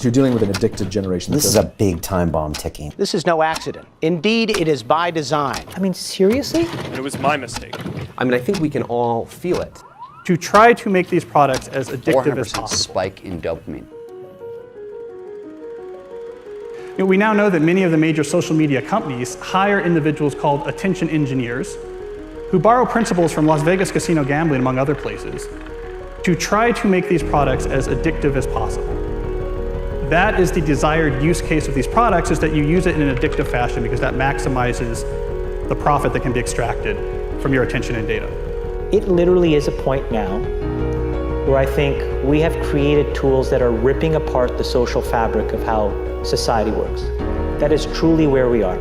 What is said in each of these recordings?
you're dealing with an addicted generation. This is a big time bomb ticking. This is no accident. Indeed, it is by design. I mean, seriously? It was my mistake. I mean, I think we can all feel it. To try to make these products as addictive as 400% possible. spike in dopamine. We now know that many of the major social media companies hire individuals called attention engineers who borrow principles from Las Vegas casino gambling, among other places, to try to make these products as addictive as possible. That is the desired use case of these products, is that you use it in an addictive fashion because that maximizes the profit that can be extracted from your attention and data. It literally is a point now where I think we have created tools that are ripping apart the social fabric of how society works. That is truly where we are.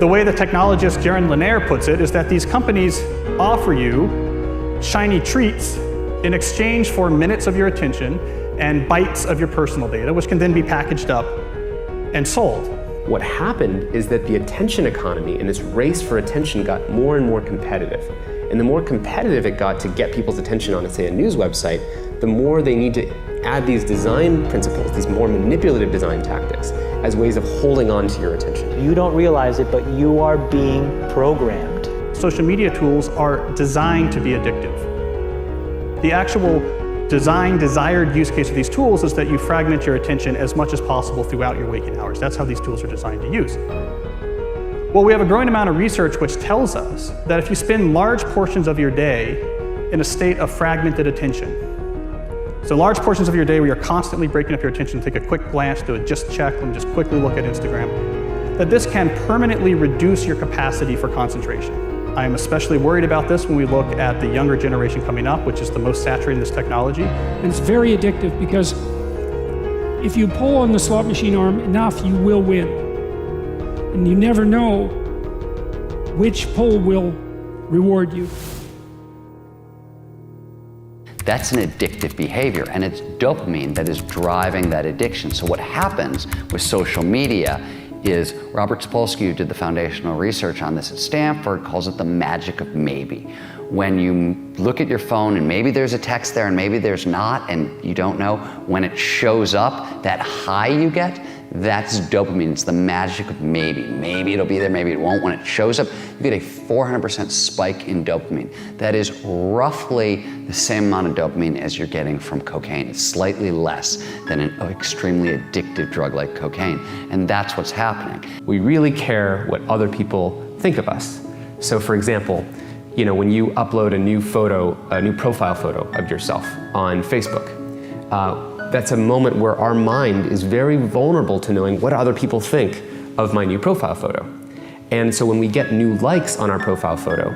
The way the technologist Jaron Lanier puts it is that these companies offer you shiny treats in exchange for minutes of your attention and bytes of your personal data, which can then be packaged up and sold. What happened is that the attention economy and this race for attention got more and more competitive. And the more competitive it got to get people's attention on, say, a news website, the more they need to add these design principles, these more manipulative design tactics, as ways of holding on to your attention. You don't realize it, but you are being programmed. Social media tools are designed to be addictive. The actual desired use case of these tools is that you fragment your attention as much as possible throughout your waking hours. That's how these tools are designed to use. Well, we have a growing amount of research which tells us that if you spend large portions of your day in a state of fragmented attention, so large portions of your day where you're constantly breaking up your attention, take a quick glance, do a just check, and just quickly look at Instagram, that this can permanently reduce your capacity for concentration. I am especially worried about this when we look at the younger generation coming up, which is the most saturated in this technology. And it's very addictive because if you pull on the slot machine arm enough, you will win. And you never know which pull will reward you. That's an addictive behavior, and it's dopamine that is driving that addiction. So what happens with social media is Robert Sapolsky, who did the foundational research on this at Stanford, calls it the magic of maybe. When you look at your phone and maybe there's a text there and maybe there's not, and you don't know, when it shows up, that high you get, that's dopamine. It's the magic of maybe. Maybe it'll be there, maybe it won't. When it shows up, you get a 400% spike in dopamine. That is roughly the same amount of dopamine as you're getting from cocaine. It's slightly less than an extremely addictive drug like cocaine. And that's what's happening. We really care what other people think of us. So for example, when you upload a new photo, a new profile photo of yourself on Facebook, that's a moment where our mind is very vulnerable to knowing what other people think of my new profile photo. And so when we get new likes on our profile photo,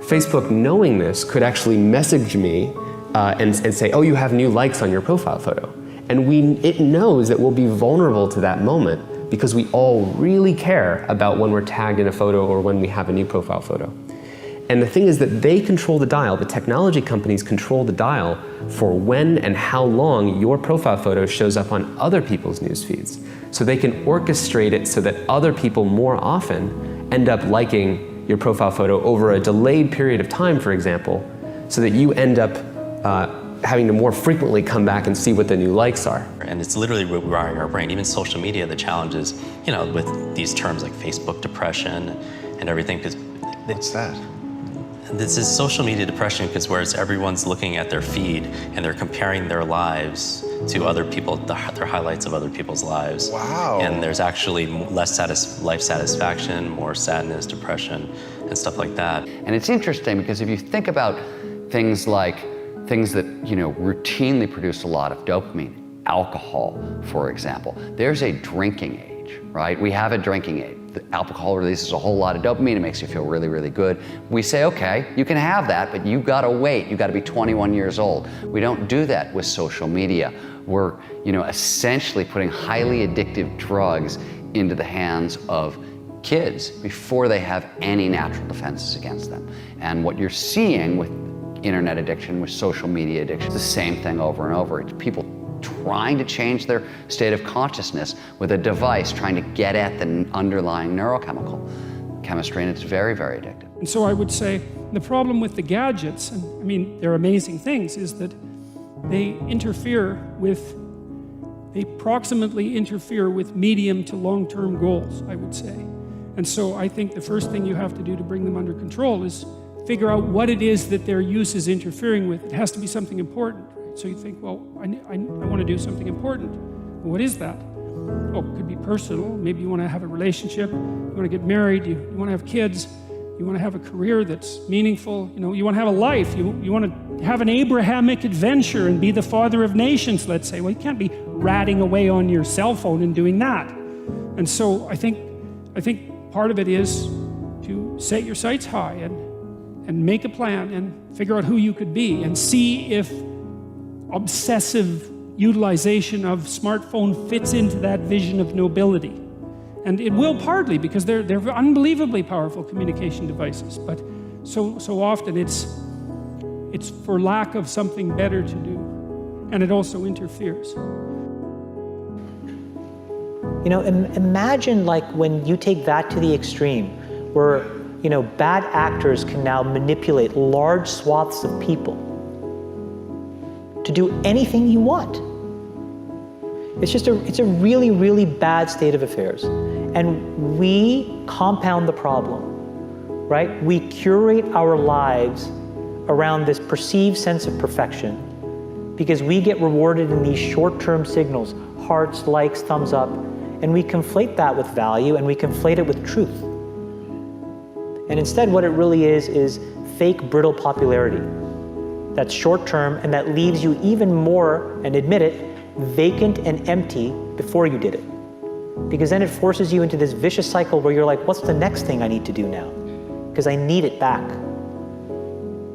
Facebook, knowing this, could actually message me and say, oh, you have new likes on your profile photo. And it knows that we'll be vulnerable to that moment because we all really care about when we're tagged in a photo or when we have a new profile photo. And the thing is that they control the dial, the technology companies control the dial for when and how long your profile photo shows up on other people's news feeds. So they can orchestrate it so that other people more often end up liking your profile photo over a delayed period of time, for example, so that you end up having to more frequently come back and see what the new likes are. And it's literally rewiring our brain. Even social media, the challenge is, with these terms like Facebook depression and everything. What's that? This is social media depression because whereas everyone's looking at their feed and they're comparing their lives to other people, their highlights of other people's lives. Wow. And there's actually less life satisfaction, more sadness, depression, and stuff like that. And it's interesting because if you think about things that routinely produce a lot of dopamine, alcohol, for example, there's a drinking age, right? We have a drinking age. The alcohol releases a whole lot of dopamine. It makes you feel really, really good. We say, okay, you can have that, but you gotta wait. You gotta be 21 years old. We don't do that with social media. We're, essentially putting highly addictive drugs into the hands of kids before they have any natural defenses against them. And what you're seeing with internet addiction, with social media addiction, it's the same thing over and over. It's people trying to change their state of consciousness with a device, trying to get at the underlying neurochemical chemistry, and it's very, very addictive. And so I would say the problem with the gadgets, and they're amazing things, is that they interfere with they proximately interfere with medium to long-term goals, I would say. And so I think the first thing you have to do to bring them under control is figure out what it is that their use is interfering with. It has to be something important, right? So you think, well, I want to do something important. Well, what is that? Oh, it could be personal. Maybe you want to have a relationship, you want to get married, you want to have kids, you want to have a career that's meaningful, you want to have a life, you want to have an Abrahamic adventure and be the father of nations, let's say. Well, you can't be ratting away on your cell phone and doing that. And so I think part of it is to set your sights high and make a plan and figure out who you could be and see if obsessive utilization of smartphone fits into that vision of nobility. And it will partly, because they're unbelievably powerful communication devices, but so often it's for lack of something better to do, and it also interferes. Imagine like when you take that to the extreme, where bad actors can now manipulate large swaths of people to do anything you want. It's a really, really bad state of affairs. And we compound the problem, right? We curate our lives around this perceived sense of perfection because we get rewarded in these short-term signals, hearts, likes, thumbs up, and we conflate that with value and we conflate it with truth. And instead what it really is fake, brittle popularity that's short-term and that leaves you even more, and admit it, vacant and empty before you did it. Because then it forces you into this vicious cycle where you're like, what's the next thing I need to do now? Because I need it back.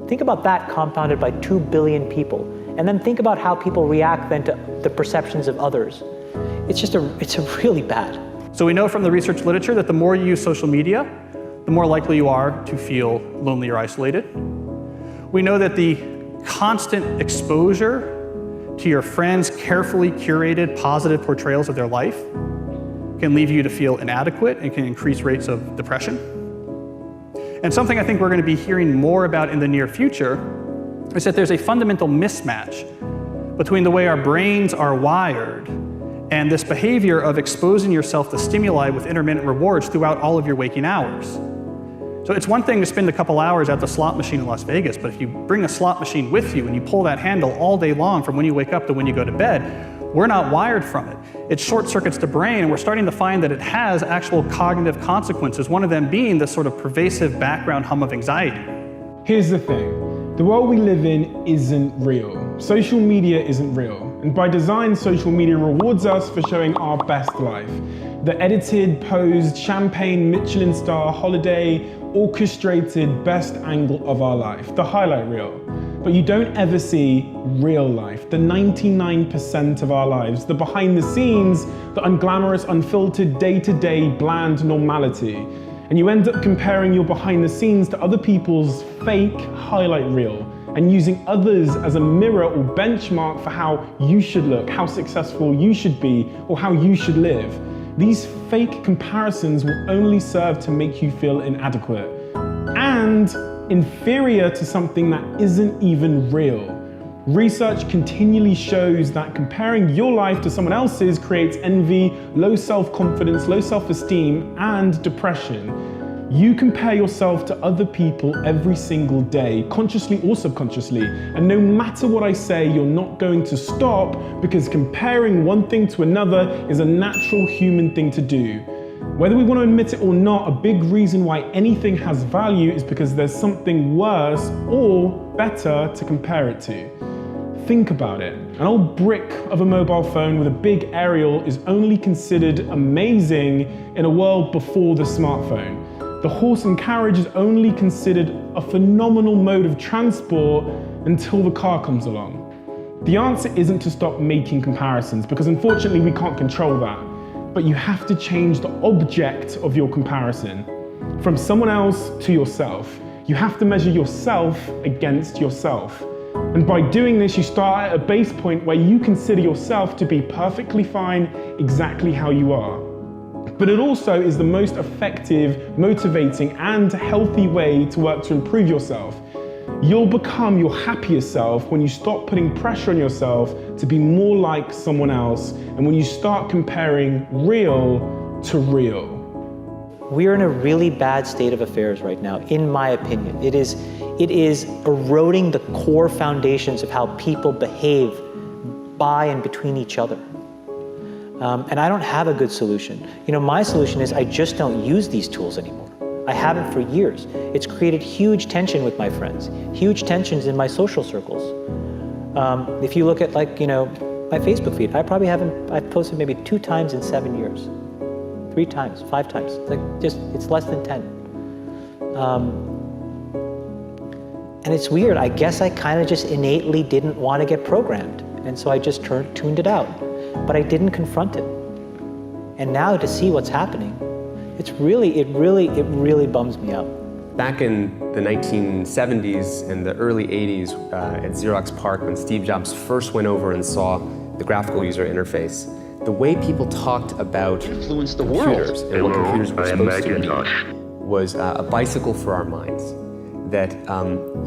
Think about that compounded by 2 billion people. And then think about how people react then to the perceptions of others. It's really bad. So we know from the research literature that the more you use social media, the more likely you are to feel lonely or isolated. We know that the constant exposure to your friends' carefully curated positive portrayals of their life can leave you to feel inadequate and can increase rates of depression. And something I think we're going to be hearing more about in the near future is that there's a fundamental mismatch between the way our brains are wired and this behavior of exposing yourself to stimuli with intermittent rewards throughout all of your waking hours. So it's one thing to spend a couple hours at the slot machine in Las Vegas, but if you bring a slot machine with you and you pull that handle all day long from when you wake up to when you go to bed, we're not wired from it. It short circuits the brain, and we're starting to find that it has actual cognitive consequences, one of them being this sort of pervasive background hum of anxiety. Here's the thing. The world we live in isn't real. Social media isn't real. And by design, social media rewards us for showing our best life. The edited, posed, champagne, Michelin star, holiday, orchestrated best angle of our life, the highlight reel. But you don't ever see real life, the 99% of our lives, the behind the scenes, the unglamorous, unfiltered, day-to-day, bland normality. And you end up comparing your behind the scenes to other people's fake highlight reel and using others as a mirror or benchmark for how you should look, how successful you should be, or how you should live. These fake comparisons will only serve to make you feel inadequate and inferior to something that isn't even real. Research continually shows that comparing your life to someone else's creates envy, low self-confidence, low self-esteem, and depression. You compare yourself to other people every single day, consciously or subconsciously, and no matter what I say, you're not going to stop because comparing one thing to another is a natural human thing to do. Whether we want to admit it or not, a big reason why anything has value is because there's something worse or better to compare it to. Think about it. An old brick of a mobile phone with a big aerial is only considered amazing in a world before the smartphone. The horse and carriage is only considered a phenomenal mode of transport until the car comes along. The answer isn't to stop making comparisons, because unfortunately we can't control that. But you have to change the object of your comparison. From someone else to yourself. You have to measure yourself against yourself. And by doing this, you start at a base point where you consider yourself to be perfectly fine exactly how you are. But it also is the most effective, motivating, and healthy way to work to improve yourself. You'll become your happier self when you stop putting pressure on yourself to be more like someone else, and when you start comparing real to real. We're in a really bad state of affairs right now, in my opinion. It is eroding the core foundations of how people behave by and between each other. And I don't have a good solution. You know, my solution is I just don't use these tools anymore. I haven't for years. It's created huge tension with my friends, huge tensions in my social circles. If you look at, like, you know, my Facebook feed, I've posted maybe 2 times in 7 years. 3 times, 5 times. It's less than 10. And it's weird. I guess I kind of just innately didn't want to get programmed. And so I just tuned it out. But I didn't confront it. And now to see what's happening, it really bums me out. Back in the 1970s and the early 80s at Xerox PARC, when Steve Jobs first went over and saw the graphical user interface, the way people talked about computers and what computers were supposed to be was a bicycle for our minds. That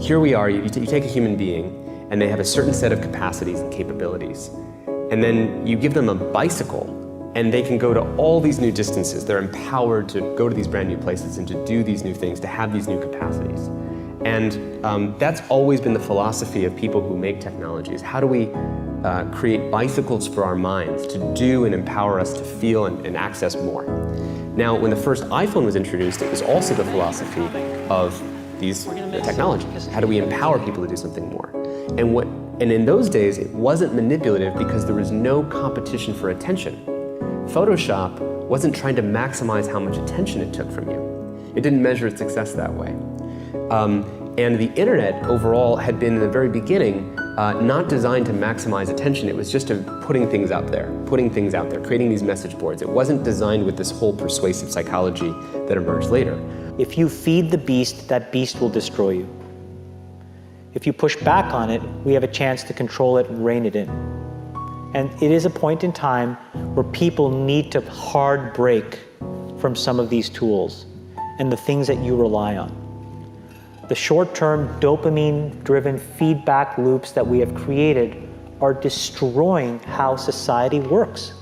here we are, you take a human being and they have a certain set of capacities and capabilities. And then you give them a bicycle and they can go to all these new distances. They're empowered to go to these brand new places and to do these new things, to have these new capacities. And that's always been the philosophy of people who make technologies. How do we create bicycles for our minds to do and empower us to feel and access more? Now, when the first iPhone was introduced, it was also the philosophy of these technologies. How do we empower people to do something more? And in those days, it wasn't manipulative because there was no competition for attention. Photoshop wasn't trying to maximize how much attention it took from you. It didn't measure its success that way. And the internet overall had been in the very beginning not designed to maximize attention. It was just putting things out there, creating these message boards. It wasn't designed with this whole persuasive psychology that emerged later. If you feed the beast, that beast will destroy you. If you push back on it, we have a chance to control it and rein it in. And it is a point in time where people need to hard break from some of these tools and the things that you rely on. The short-term dopamine-driven feedback loops that we have created are destroying how society works.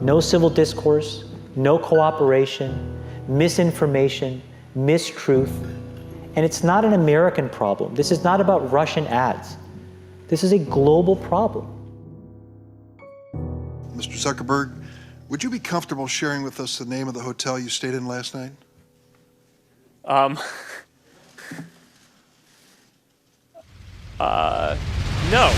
No civil discourse, no cooperation, misinformation, mistruth. And it's not an American problem. This is not about Russian ads. This is a global problem. Mr. Zuckerberg, would you be comfortable sharing with us the name of the hotel you stayed in last night? No.